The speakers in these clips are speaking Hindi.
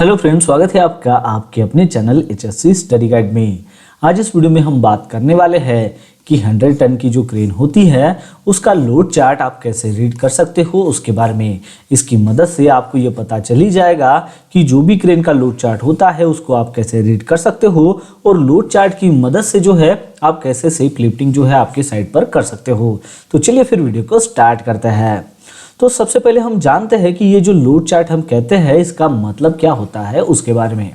हेलो फ्रेंड्स, स्वागत है आपका आपके अपने चैनल HSC स्टडी गाइड में। आज इस वीडियो में हम बात करने वाले हैं कि 100 टन की जो क्रेन होती है उसका लोड चार्ट आप कैसे रीड कर सकते हो उसके बारे में। इसकी मदद से आपको ये पता चली जाएगा कि जो भी क्रेन का लोड चार्ट होता है उसको आप कैसे रीड कर सकते हो और लोड चार्ट की मदद से जो है आप कैसे सेफ लिफ्टिंग जो है आपके साइड पर कर सकते हो। तो चलिए फिर वीडियो को स्टार्ट करते हैं। तो सबसे पहले हम जानते हैं कि ये जो लोड चार्ट हम कहते हैं इसका मतलब क्या होता है उसके बारे में।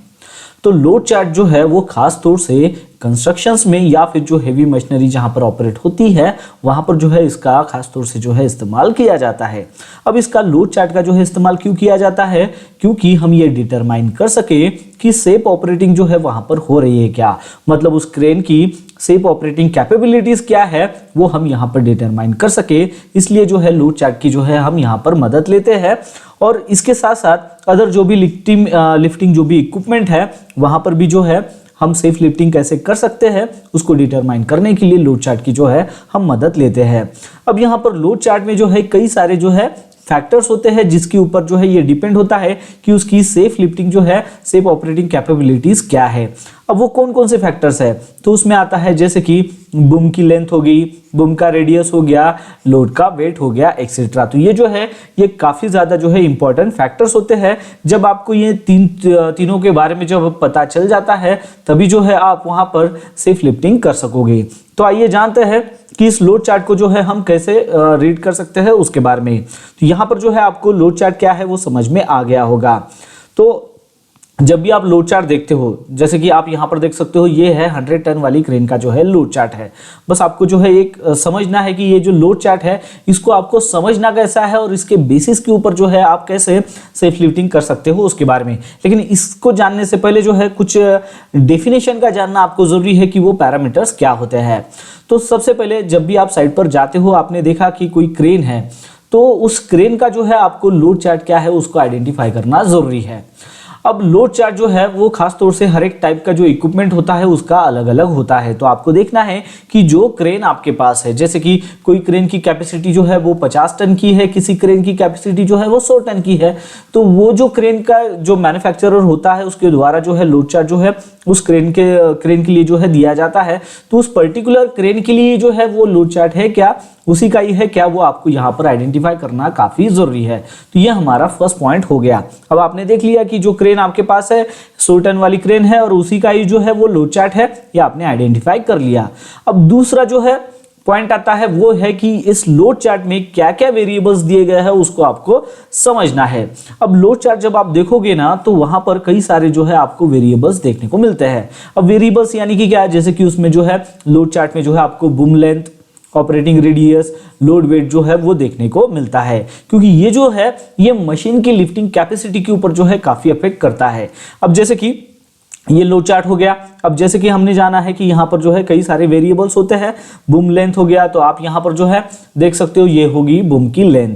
तो लोड चार्ट जो है वो खास तौर से कंस्ट्रक्शंस में या फिर जो हेवी मशीनरी जहां पर ऑपरेट होती है वहां पर जो है इसका खास तौर से जो है इस्तेमाल किया जाता है। अब इसका लोड चार्ट का जो है इस्तेमाल क्यों किया जाता है, क्योंकि हम ये डिटरमाइन कर सके कि सेफ ऑपरेटिंग जो है वहां पर हो रही है क्या, मतलब उस क्रेन की सेफ ऑपरेटिंग कैपेबिलिटीज क्या है वो हम यहाँ पर डिटरमाइन कर सके। इसलिए जो है लोड चार्ट की जो है हम यहाँ पर मदद लेते हैं और इसके साथ साथ अदर जो भी लिफ्टिंग जो भी इक्विपमेंट है वहां पर भी जो है हम सेफ लिफ्टिंग कैसे कर सकते हैं उसको डिटरमाइन करने के लिए लोड चार्ट की जो है हम मदद लेते हैं। अब यहाँ पर लोड चार्ट में जो है कई सारे जो है फैक्टर्स होते हैं जिसके ऊपर जो है ये डिपेंड होता है कि उसकी सेफ लिफ्टिंग जो है सेफ ऑपरेटिंग कैपेबिलिटीज क्या है। अब वो कौन कौन से फैक्टर्स है, तो उसमें आता है जैसे कि बूम की लेंथ होगी, बूम का रेडियस हो गया, लोड का वेट हो गया एक्सेट्रा। तो ये जो है ये काफी ज्यादा जो है इंपॉर्टेंट फैक्टर्स होते हैं। जब आपको ये तीनों के बारे में जब पता चल जाता है तभी जो है आप वहां पर सेफ लिफ्टिंग कर सकोगे। तो आइए जानते हैं कि इस लोड चार्ट को जो है हम कैसे रीड कर सकते हैं उसके बारे में। तो यहाँ पर जो है आपको लोड चार्ट क्या है वो समझ में आ गया होगा। तो जब भी आप लोड चार्ट देखते हो, जैसे कि आप यहाँ पर देख सकते हो ये है 100 टन वाली क्रेन का जो है लोड चार्ट है। बस आपको जो है एक समझना है कि ये जो लोड चार्ट है इसको आपको समझना कैसा है और इसके बेसिस के ऊपर जो है आप कैसे सेफ लिफ्टिंग कर सकते हो उसके बारे में। लेकिन इसको जानने से पहले जो है कुछ डेफिनेशन का जानना आपको जरूरी है कि वो पैरामीटर्स क्या होते हैं। तो सबसे पहले जब भी आप साइड पर जाते हो आपने देखा कि कोई क्रेन है तो उस क्रेन का जो है आपको लोड चार्ट क्या है उसको आइडेंटिफाई करना जरूरी है। अब लोड चार्ट जो है वो खास तौर से हर एक टाइप का जो इक्विपमेंट होता है उसका अलग अलग होता है। तो आपको देखना है कि जो क्रेन आपके पास है, जैसे कि कोई क्रेन की कैपेसिटी जो है वो 50 टन की है, किसी क्रेन की कैपेसिटी जो है वो 100 टन की है, तो वो जो क्रेन का जो मैन्युफैक्चरर होता है उसके द्वारा जो है लोड चार्ट जो है उस क्रेन के लिए जो है दिया जाता है। तो उस पर्टिकुलर क्रेन के लिए जो है वो लोड चार्ट है क्या, उसी का ही है क्या, वो आपको यहाँ पर आइडेंटिफाई करना काफी जरूरी है। तो ये हमारा फर्स्ट पॉइंट हो गया। अब आपने देख लिया कि जो क्रेन आपके पास है 100 टन वाली क्रेन है और उसी का ही जो है वो लोड चार्ट है, ये आपने आइडेंटिफाई कर लिया। अब दूसरा जो है पॉइंट आता है वो है कि इस लोड चार्ट में क्या क्या वेरिएबल्स दिए गए हैं उसको आपको समझना है। अब लोड चार्ट जब आप देखोगे ना तो वहां पर कई सारे जो है आपको वेरिएबल्स देखने को मिलते हैं। अब वेरिएबल्स यानी कि क्या है, जैसे कि उसमें जो है लोड चार्ट में जो है आपको boom length, operating radius, load weight जो है वो देखने को मिलता है, क्योंकि ये जो है ये मशीन की लिफ्टिंग कैपेसिटी के ऊपर जो है काफी अफेक्ट करता है। अब जैसे कि ये लोड चार्ट हो गया। अब जैसे कि हमने जाना है कि यहाँ पर जो है कई सारे वेरिएबल्स होते हैं। बूम लेंथ हो गया तो आप यहाँ पर जो है देख सकते हो ये होगी बूम की लेंथ,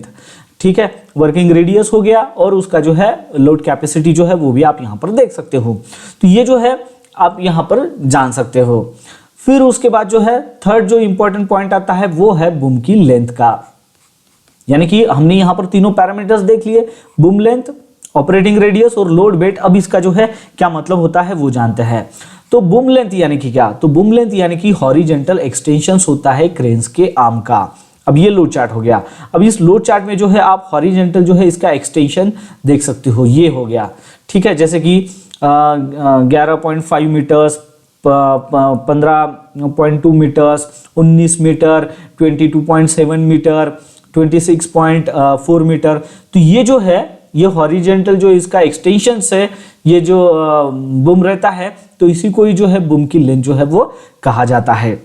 ठीक है। वर्किंग रेडियस हो गया और उसका जो है लोड कैपेसिटी जो है वो भी आप यहाँ पर देख सकते हो। तो ये जो है आप यहाँ पर जान सकते हो। फिर उसके बाद जो है थर्ड जो इंपॉर्टेंट पॉइंट आता है वो है बूम की लेंथ का, यानी कि हमने यहाँ पर तीनों पैरामीटर्स देख लिए, बूम लेंथ, ऑपरेटिंग रेडियस और लोड वेट। अब इसका जो है क्या मतलब होता है वो जानते हैं। तो बूम लेंथ यानी कि क्या, तो बूम लेंथ यानी कि हॉरिजॉन्टल एक्सटेंशंस होता है क्रेन्स के आर्म का। अब ये लोड चार्ट हो गया। अब इस लोड चार्ट में जो है आप हॉरिजॉन्टल जो है इसका एक्सटेंशन देख सकते हो, ये हो गया, ठीक है। जैसे कि 11.5 metres, 15.2 metres, 19 metre, 22.7 metre, 26.4 metre. तो ये जो है ये हॉरिजॉन्टल जो इसका एक्सटेंशन है, ये जो बूम रहता है, तो इसी को ही जो है बूम की लेंथ जो है वो कहा जाता है।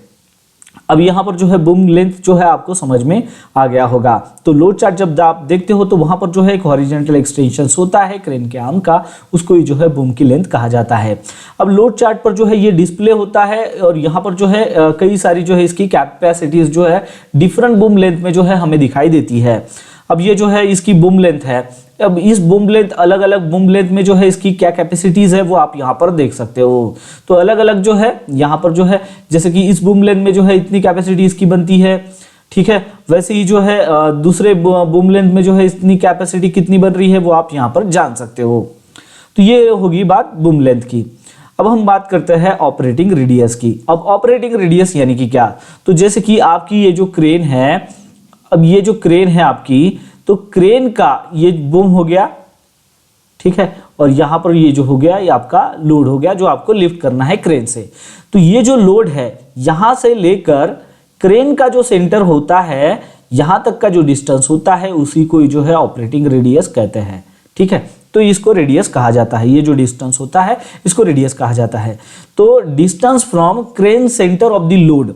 अब यहाँ पर जो है बूम लेंथ जो है आपको समझ में आ गया होगा। तो लोड चार्ट जब आप देखते हो तो वहां पर जो है एक हॉरिजॉन्टल एक्सटेंशन होता है क्रेन के आर्म का, उसको ही जो है बूम की लेंथ कहा जाता है। अब लोड चार्ट पर जो है ये डिस्प्ले होता है और यहाँ पर जो है कई सारी जो है इसकी कैपेसिटीज जो है डिफरेंट बूम लेंथ में जो है हमें दिखाई देती है। अब ये जो है इसकी बूम लेंथ है। अब इस बूम लेंथ, अलग अलग बूम लेंथ में जो है इसकी क्या कैपेसिटीज है वो आप यहाँ पर देख सकते हो। तो अलग अलग जो है यहाँ पर जो है, जैसे कि इस बूम लेंथ में जो है इतनी कैपेसिटी इसकी बनती है, ठीक है। वैसे ही जो है दूसरे बूम लेंथ में जो है इतनी कैपेसिटी कितनी बन रही है वो आप यहाँ पर जान सकते हो। तो ये होगी बात बूम लेंथ की। अब हम बात करते हैं ऑपरेटिंग रेडियस की। अब ऑपरेटिंग रेडियस यानी कि क्या, तो जैसे कि आपकी ये जो क्रेन है, अब ये जो क्रेन है आपकी, तो क्रेन का ये बूम हो गया, ठीक है, और यहां पर ये जो हो गया ये आपका लोड हो गया जो आपको लिफ्ट करना है क्रेन से। तो ये जो लोड है यहां से लेकर क्रेन का जो सेंटर होता है यहां तक का जो डिस्टेंस होता है उसी को जो है ऑपरेटिंग रेडियस कहते हैं, ठीक है। तो इसको रेडियस कहा जाता है, ये जो डिस्टेंस होता है इसको रेडियस कहा जाता है। तो distance from crane centre of the load,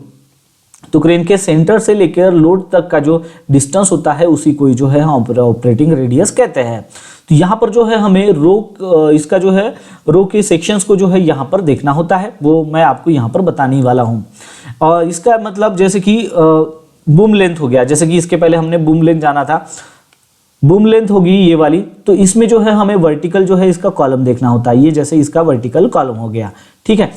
तो क्रेन के सेंटर से लेकर लोड तक का जो डिस्टेंस होता है उसी को जो है ऑपरेटिंग रेडियस कहते हैं। तो यहाँ पर जो है हमें इसका जो है रो के सेक्शंस को जो है यहाँ पर देखना होता है, वो मैं आपको यहाँ पर बताने ही वाला हूँ। और इसका मतलब जैसे कि बूम लेंथ हो गया, जैसे कि इसके पहले हमने बूम लेंथ जाना था, बूम लेंथ होगी ये वाली, तो इसमें जो है हमें वर्टिकल जो है इसका कॉलम देखना होता है। ये जैसे इसका वर्टिकल कॉलम हो गया, ठीक है,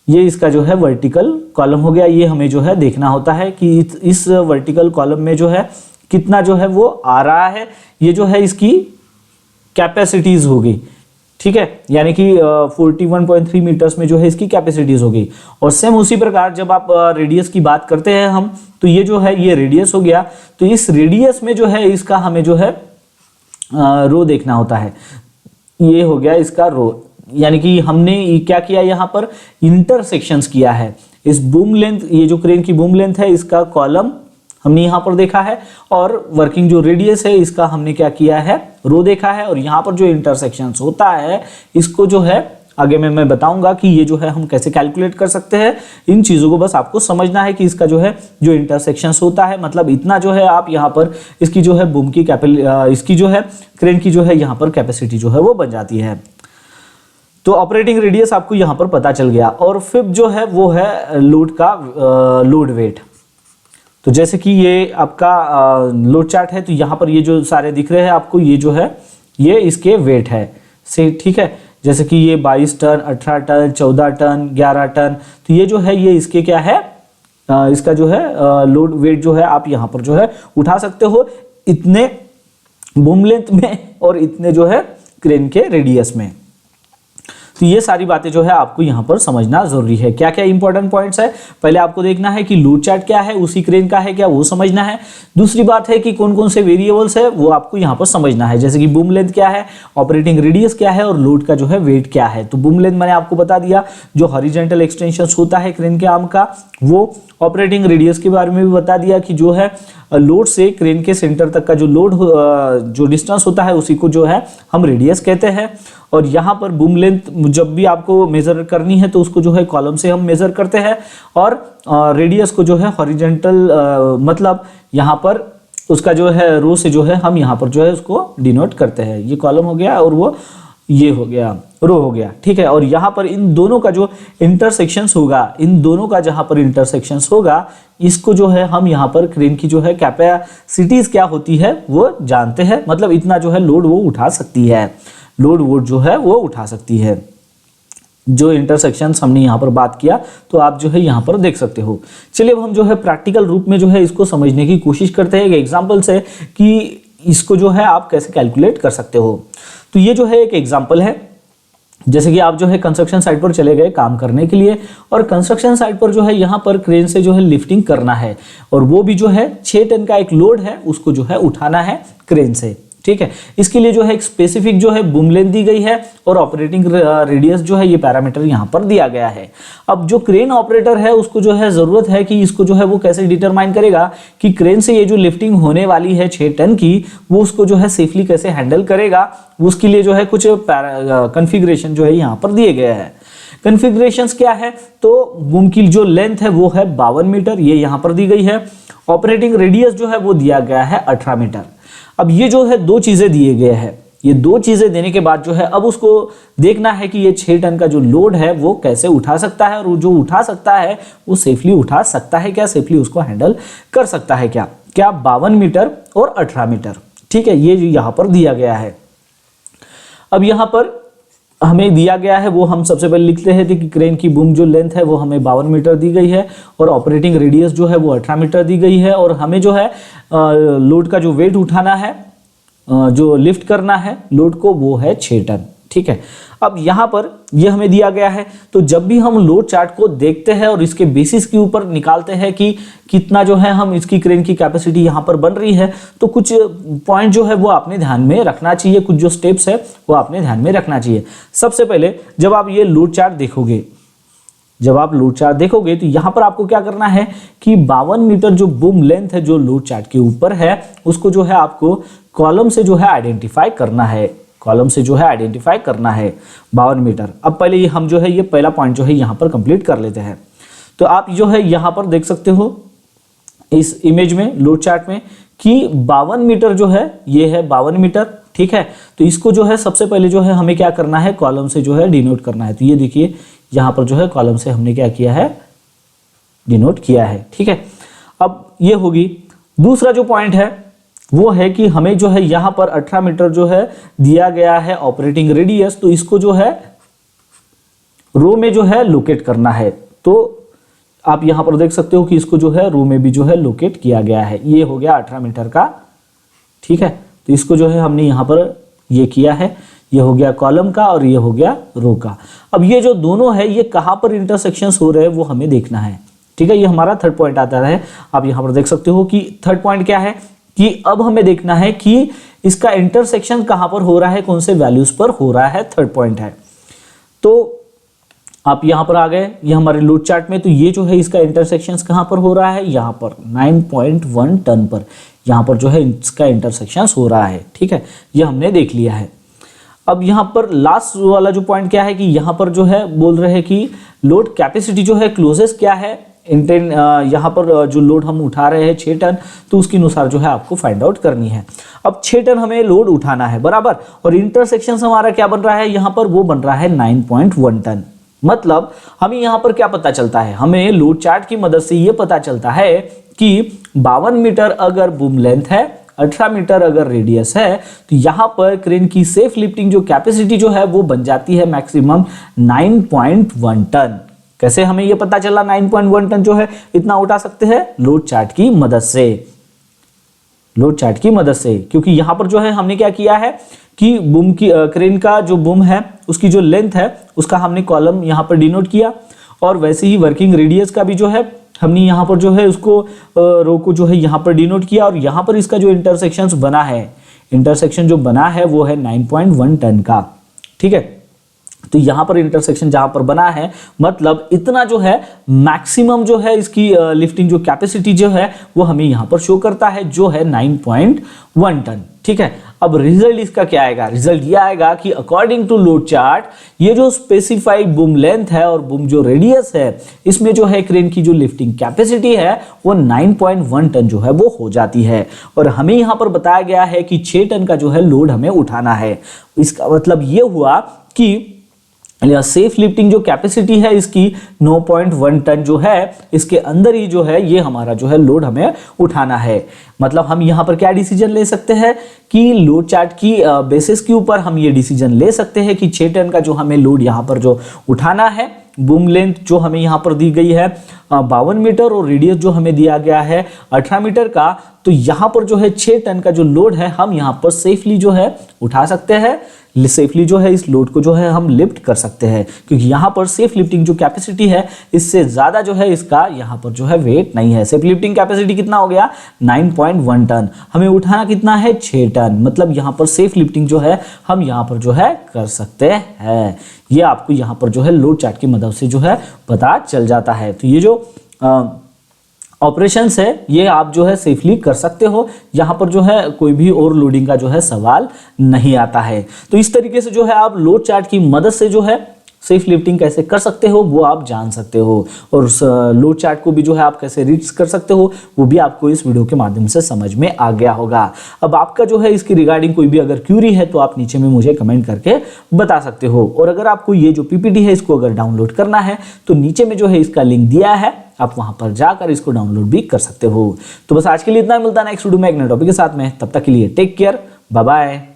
ये इसका जो है वर्टिकल कॉलम हो गया, ये हमें जो है देखना होता है कि इस वर्टिकल कॉलम में जो है कितना जो है वो आ रहा है, ये जो है इसकी कैपेसिटीज होगी, ठीक है, यानी कि 41.3 मीटर्स में जो है इसकी कैपेसिटीज होगी। और सेम उसी प्रकार जब आप रेडियस की बात करते हैं हम, तो ये जो है ये रेडियस हो गया, तो इस रेडियस में जो है इसका हमें जो है रो देखना होता है, ये हो गया इसका रो, यानी कि हमने क्या किया यहाँ पर इंटरसेक्शंस किया है। इस बूम लेंथ, ये जो क्रेन की बूम लेंथ है इसका कॉलम हमने यहाँ पर देखा है, और वर्किंग जो रेडियस है इसका हमने क्या किया है रो देखा है, और यहाँ पर जो इंटरसेक्शंस होता है इसको जो है आगे मैं बताऊंगा कि ये जो है हम कैसे कैलकुलेट कर सकते हैं। इन चीज़ों को बस आपको समझना है कि इसका जो है जो इंटरसेक्शंस होता है, मतलब इतना जो है आप यहाँ पर इसकी जो है बूम की इसकी जो है क्रेन की जो है यहाँ पर कैपेसिटी जो है वो बन जाती है। तो ऑपरेटिंग रेडियस आपको यहाँ पर पता चल गया। और फिर जो है वो है लोड का लोड वेट। तो जैसे कि ये आपका लोड चार्ट है, तो यहाँ पर ये जो सारे दिख रहे हैं आपको, ये जो है ये इसके वेट है से, ठीक है, जैसे कि ये 22 टन, 18 टन, 14 टन, 11 टन, तो ये जो है ये इसके क्या है इसका जो है लोड वेट जो है आप यहाँ पर जो है उठा सकते हो इतने बूम लेंथ में और इतने जो है क्रेन के रेडियस में। तो ये सारी बातें जो है आपको यहाँ पर समझना जरूरी है। क्या क्या इंपॉर्टेंट पॉइंट्स है, पहले आपको देखना है कि लोड चार्ट क्या है, उसी क्रेन का है क्या, वो समझना है। दूसरी बात है कि कौन कौन से वेरिएबल्स है वो आपको यहाँ पर समझना है, जैसे कि बूम लेंथ क्या है, ऑपरेटिंग रेडियस क्या है, और लोड का जो है वेट क्या है। तो बूम लेंथ मैंने आपको बता दिया, जो हॉरिजॉन्टल एक्सटेंशन होता है क्रेन के आर्म का वो। ऑपरेटिंग रेडियस के बारे में भी बता दिया कि जो है लोड से क्रेन के सेंटर तक का जो लोड जो डिस्टेंस होता है उसी को जो है हम रेडियस कहते हैं। और यहाँ पर बूम लेंथ जब भी आपको मेजर करनी है तो उसको जो है कॉलम से हम मेजर करते हैं, और रेडियस को जो है हॉरिजॉन्टल मतलब यहाँ पर उसका जो है रो से जो है हम यहाँ पर जो है उसको डिनोट करते हैं। ये कॉलम हो गया और वो ये हो गया रो हो गया, ठीक है। और यहाँ पर इन दोनों का जो इंटरसेक्शंस होगा, इन दोनों का जहाँ पर इंटरसेक्शंस होगा इसको जो है हम यहाँ पर क्रेन की जो है कैपेसिटीज क्या होती है वो जानते हैं, मतलब इतना जो है लोड वो उठा सकती है, लोड वो जो है वो उठा सकती है। जो इंटरसेक्शंस हमने यहाँ पर बात किया तो आप जो है यहाँ पर देख सकते हो। चलिए अब हम जो है प्रैक्टिकल रूप में जो है इसको समझने की कोशिश करते हैं, एक एग्जाम्पल से कि इसको जो है आप कैसे कैलकुलेट कर सकते हो। तो ये जो है एक एग्जाम्पल है, जैसे कि आप जो है कंस्ट्रक्शन साइट पर चले गए काम करने के लिए, और कंस्ट्रक्शन साइट पर जो है यहाँ पर क्रेन से जो है लिफ्टिंग करना है, और वो भी जो है 6 टन का एक लोड है उसको जो है उठाना है क्रेन से, ठीक है। इसके लिए जो है एक स्पेसिफिक जो है बूम लेंथ दी गई है, और ऑपरेटिंग रेडियस जो है ये पैरामीटर यहाँ पर दिया गया है। अब जो क्रेन ऑपरेटर है उसको जो है जरूरत है कि इसको जो है वो कैसे डिटरमाइन करेगा कि क्रेन से ये जो लिफ्टिंग होने वाली है 6 टन की वो उसको जो है सेफली कैसे हैंडल करेगा, उसके लिए जो है कुछ कॉन्फ़िगरेशन जो है यहाँ पर दिए गए हैं। कॉन्फ़िगरेशंस क्या है, तो बूम की जो लेंथ है वो है 52 मीटर, ये यहाँ पर दी गई है। ऑपरेटिंग रेडियस जो है वो दिया गया है 18 मीटर। अब ये जो है 2 चीजें दिए गए हैं, ये 2 चीजें देने के बाद जो है अब उसको देखना है कि ये 6 टन का जो लोड है वो कैसे उठा सकता है, और जो उठा सकता है वो सेफली उठा सकता है क्या, सेफली उसको हैंडल कर सकता है क्या 52 मीटर और 18 मीटर, ठीक है, ये यहाँ पर दिया गया है। अब यहाँ पर हमें दिया गया है वो हम सबसे पहले लिखते हैं कि क्रेन की बूम जो लेंथ है वो हमें 52 मीटर दी गई है, और ऑपरेटिंग रेडियस जो है वो 18 मीटर दी गई है, और हमें जो है लोड का जो वेट उठाना है, जो लिफ्ट करना है लोड को, वो है 6 टन, ठीक है। अब यहाँ पर ये हमें दिया गया है, तो जब भी हम लोड चार्ट को देखते हैं और इसके बेसिस के ऊपर निकालते हैं कि कितना जो है हम इसकी क्रेन की कैपेसिटी यहाँ पर बन रही है, तो कुछ पॉइंट जो है वो आपने ध्यान में रखना चाहिए, कुछ जो स्टेप्स है वो आपने ध्यान में रखना चाहिए। सबसे पहले जब आप ये लोड चार्ट देखोगे, तो यहाँ पर आपको क्या करना है कि 52 मीटर जो बूम लेंथ है जो लोड चार्ट के ऊपर है, उसको जो है आपको कॉलम से जो है आइडेंटिफाई करना है, 52 मीटर। अब पहले ये हम जो है ये पहला पॉइंट जो है यहाँ पर कंप्लीट कर लेते हैं। तो आप जो है यहाँ पर देख सकते हो इस इमेज में, लोड चार्ट में, कि 52 मीटर जो है ये है 52 मीटर, ठीक है। तो इसको जो है सबसे पहले जो है हमें क्या करना है, कॉलम से जो है डिनोट करना है। तो ये देखिए यहाँ पर जो है कॉलम से हमने क्या किया है, डिनोट किया है, ठीक है। अब ये होगी। दूसरा जो पॉइंट है वो है कि हमें जो है यहाँ पर 18 मीटर जो है दिया गया है ऑपरेटिंग रेडियस, तो इसको जो है रो में जो है लोकेट करना है। तो आप यहाँ पर देख सकते हो कि इसको जो है रो में भी जो है लोकेट किया गया है। ये हो गया 18 मीटर का, ठीक है। तो इसको जो है हमने यहाँ पर ये किया है, ये हो गया कॉलम का और ये हो गया रो का। अब ये जो दोनों है ये कहाँ पर इंटरसेक्शंस हो रहे हैं वो हमें देखना है, ठीक है। ये हमारा थर्ड पॉइंट आता है। आप यहाँ पर देख सकते हो कि थर्ड पॉइंट क्या है कि अब हमें देखना है कि इसका इंटरसेक्शन कहाँ पर हो रहा है, कौन से वैल्यूज पर हो रहा है, थर्ड पॉइंट है। तो आप यहाँ पर आ गए, ये हमारे लोड चार्ट में, तो ये जो है इसका इंटरसेक्शन कहाँ पर हो रहा है, यहाँ पर 9.1 टन पर यहाँ पर जो है इसका इंटरसेक्शन हो रहा है, ठीक है। ये हमने देख लिया है। अब यहाँ पर लास्ट वाला जो पॉइंट क्या है कि यहाँ पर जो है बोल रहे हैं कि लोड कैपेसिटी जो है क्लोजेस्ट क्या है, यहाँ पर जो लोड हम उठा रहे हैं 6 टन, तो उसके अनुसार जो है आपको फाइंड आउट करनी है। अब 6 टन हमें लोड उठाना है, बराबर, और इंटरसेक्शन हमारा क्या बन रहा है यहाँ पर, वो बन रहा है 9.1 टन। मतलब हमें यहाँ पर क्या पता चलता है, हमें लोड चार्ट की मदद से ये पता चलता है कि 52 मीटर अगर बूम लेंथ है, 18 मीटर अगर रेडियस है, तो यहाँ पर क्रेन की सेफ लिफ्टिंग जो कैपेसिटी जो है वो बन जाती है मैक्सिमम 9.1 टन। कैसे हमें ये पता चला 9.1 टन जो है इतना उठा सकते हैं, लोड चार्ट की मदद से, क्योंकि यहाँ पर जो है हमने क्या किया है कि बूम की क्रेन का जो बूम है उसकी जो लेंथ है उसका हमने कॉलम यहाँ पर डिनोट किया, और वैसे ही वर्किंग रेडियस का भी जो है हमने यहाँ पर जो है उसको रो को जो है यहाँ पर डिनोट किया, और यहाँ पर इसका जो इंटरसेक्शन जो बना है वो है 9.1 टन का, ठीक है। तो यहाँ पर इंटरसेक्शन जहां पर बना है, मतलब इतना जो है मैक्सिमम जो है इसकी लिफ्टिंग जो कैपेसिटी जो है वो हमें यहाँ पर शो करता है, जो है 9.1 टन, ठीक है। अब रिजल्ट इसका क्या आएगा, रिजल्ट ये आएगा कि अकॉर्डिंग टू लोड चार्ट ये जो स्पेसिफाइड बूम लेंथ है और बूम जो रेडियस है, इसमें जो है क्रेन की जो लिफ्टिंग कैपेसिटी है वो 9.1 टन जो है वो हो जाती है। और हमें यहाँ पर बताया गया है कि 6 टन का जो है लोड हमें उठाना है। इसका मतलब ये हुआ कि सेफ लिफ्टिंग जो कैपेसिटी है इसकी 9.1 टन जो है, इसके अंदर ही जो है ये हमारा जो है लोड हमें उठाना है। मतलब हम यहाँ पर क्या डिसीजन ले सकते हैं कि लोड चार्ट की बेसिस के ऊपर हम ये डिसीजन ले सकते हैं कि 6 टन का जो हमें लोड यहाँ पर जो उठाना है, बूम लेंथ जो हमें यहाँ पर दी गई है 52 मीटर और रेडियस जो हमें दिया गया है 18 मीटर का, तो यहाँ पर जो है 6 टन का जो लोड है हम यहाँ पर सेफली जो है उठा सकते हैं, सेफली जो है इस लोड को जो है हम लिफ्ट कर सकते हैं, क्योंकि यहाँ पर सेफ लिफ्टिंग जो कैपेसिटी है इससे ज़्यादा जो है इसका यहाँ पर जो है वेट नहीं है। सेफ लिफ्टिंग कैपेसिटी कितना हो गया 9.1 टन, हमें उठाना कितना है 6 टन, मतलब यहाँ पर सेफ लिफ्टिंग जो है हम यहाँ पर जो है कर सकते हैं। ये आपको यहाँ पर जो है लोड चार्ट की मदद से जो है पता चल जाता है। तो ये जो ऑपरेशंस है ये आप जो है सेफली कर सकते हो, यहाँ पर जो है कोई भी ओवर लोडिंग का जो है सवाल नहीं आता है। तो इस तरीके से जो है आप लोड चार्ट की मदद से जो है सेफ लिफ्टिंग कैसे कर सकते हो वो आप जान सकते हो, और लोड चार्ट को भी जो है आप कैसे रीच कर सकते हो वो भी आपको इस वीडियो के माध्यम से समझ में आ गया होगा। अब आपका जो है इसकी रिगार्डिंग कोई भी अगर क्यूरी है तो आप नीचे में मुझे कमेंट करके बता सकते हो, और अगर आपको ये जो पीपीटी है इसको अगर डाउनलोड करना है तो नीचे में जो है इसका लिंक दिया है, आप वहां पर जाकर इसको डाउनलोड भी कर सकते हो। तो बस आज के लिए इतना, मिलता है नेक्स्ट वीडियो में एक नए टॉपिक के साथ में, तब तक के लिए टेक केयर, बाय बाय।